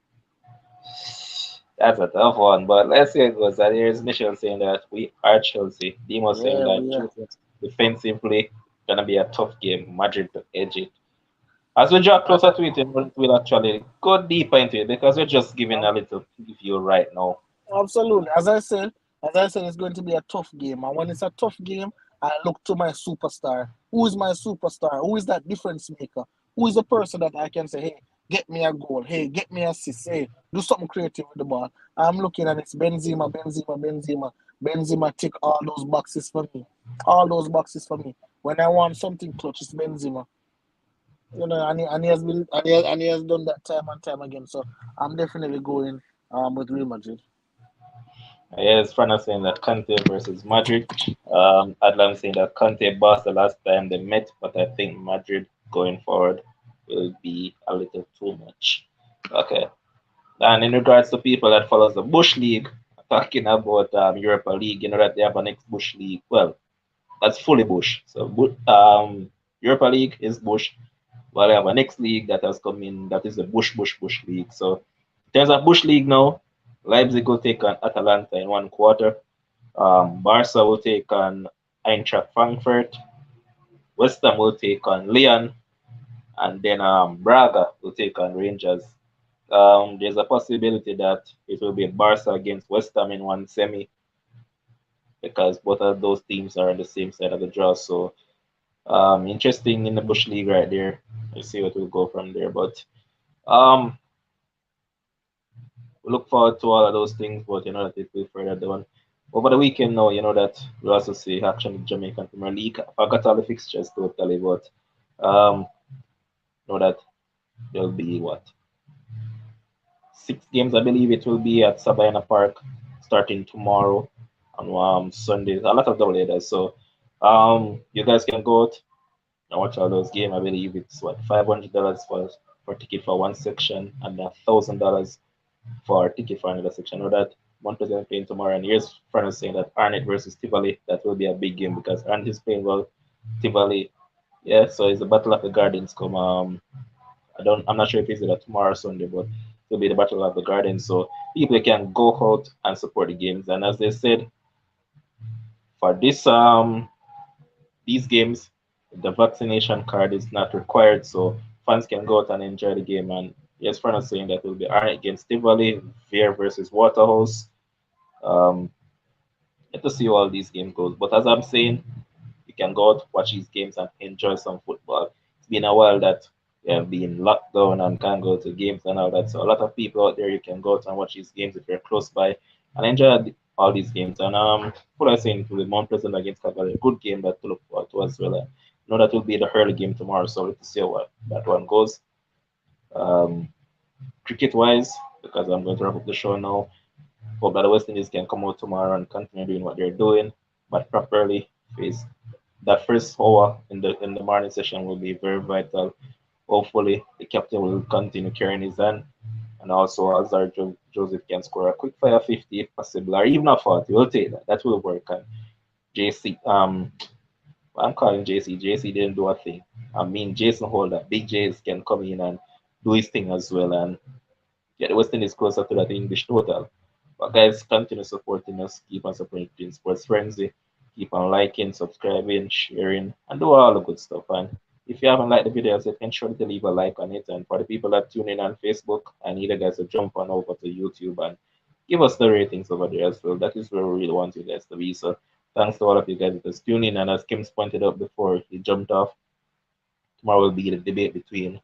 that's a tough one. But let's see how it goes. And here's Michel saying that we are Chelsea. Demo saying yeah, that we are. Chelsea defensively gonna be a tough game. Madrid to edge it. As we draw I, closer to it, we'll actually go deeper into it because we're just giving I, a little preview right now. Absolutely. As I said, it's going to be a tough game. And when it's a tough game, I look to my superstar. Who is my superstar? Who is that difference maker? Who is the person that I can say, hey, get me a goal. Hey, get me a assist. Hey, do something creative with the ball. I'm looking and it's Benzema, Benzema, Benzema. Benzema tick all those boxes for me. All those boxes for me. When I want something clutch, it's Benzema. And he has done that time and time again. So I'm definitely going with Real Madrid. Yes, Fran saying that Kante versus Madrid. Adlam saying that Kante boss the last time they met, but I think Madrid going forward will be a little too much. Okay. And in regards to people that follows the Bush League, talking about Europa League, you know that they have an next Bush League. Well, that's fully Bush. So Europa League is Bush. Well, we have a next league that has come in that is the Bush League. So there's a Bush League now. Leipzig will take on Atalanta in one quarter. Barca will take on Eintracht Frankfurt. West Ham will take on Lyon, and then Braga will take on Rangers. There's a possibility that it will be Barca against West Ham in one semi because both of those teams are on the same side of the draw. So interesting in the Bush League right there. Let's see what will go from there. But um, we look forward to all of those things, but you know that it will further down. Over the weekend now, you know that we'll also see action in Jamaican Premier League. I forgot all the fixtures totally, but know that there'll be what six games, I believe it will be at Sabina Park starting tomorrow on Sunday. A lot of double headers. So you guys can go out and watch all those games. I believe it's what $500 for ticket for one section and $1,000 for ticket for another section. I know that Montpellier is playing tomorrow, and here's friends saying that Arnett versus Tivoli, that will be a big game because Arnett is playing well. Tivoli, yeah, so it's the Battle of the Gardens come. I'm not sure if it's either tomorrow or Sunday, but it'll be the Battle of the Gardens. So people can go out and support the games. And as they said, for these games, the vaccination card is not required, so fans can go out and enjoy the game. And yes, friends are saying that it will be Arnett against Tivoli, Veer versus Waterhouse. Um, Let us see how all these games goes. But as I'm saying, you can go out, watch these games, and enjoy some football. It's been a while that you have been locked down and can't go to games and all that. So a lot of people out there, you can go out and watch these games if you're close by and enjoy all these games. And what I saying to the Mount Pleasant against Cavalry, a good game that to look forward to as well. I know that will be the early game tomorrow, so let's see how that one goes. Um, Cricket wise, because I'm going to wrap up the show now. Hope that the West Indies can come out tomorrow and continue doing what they're doing, but properly face that first hour in the morning session will be very vital. Hopefully, the captain will continue carrying his hand, and also Azar Joseph can score a quick fire 50 if possible, or even a 40. We'll take that. That will work. And JC, I'm calling JC. JC didn't do a thing. I mean, Jason Holder, Big Jays can come in and do his thing as well. And yeah, the West Indies closer to that English total. But guys, continue supporting us. Keep on supporting Sports Frenzzyy. Keep on liking, subscribing, sharing, and do all the good stuff. And if you haven't liked the videos yet, ensure to leave a like on it. And for the people that tune in on Facebook, I need you guys to jump on over to YouTube and give us the ratings over there as well. That is where we really want you guys to be. So thanks to all of you guys that are tuning in. And as Kim's pointed out before he jumped off, tomorrow will be the debate between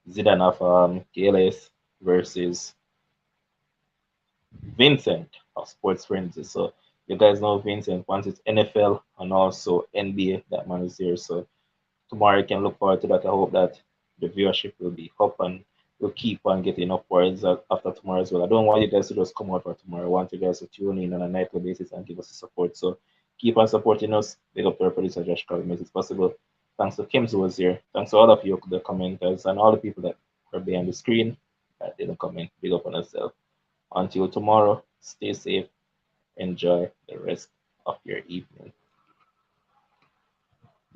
Zidane of KLS versus Vincent of Sports Frenzy. So you guys know Vincent once it's NFL and also NBA. That man is here. So tomorrow you can look forward to that. I hope that the viewership will be up and we'll keep on getting upwards after tomorrow as well. I don't want you guys to just come out for tomorrow. I want you guys to tune in on a nightly basis and give us the support. So keep on supporting us. Big up to our producer Josh Carl makes it possible. Thanks to Kim who was here. Thanks to all of you, the commenters, and all the people that are behind the screen that didn't comment. Big up on yourself. Until tomorrow, stay safe. Enjoy the rest of your evening.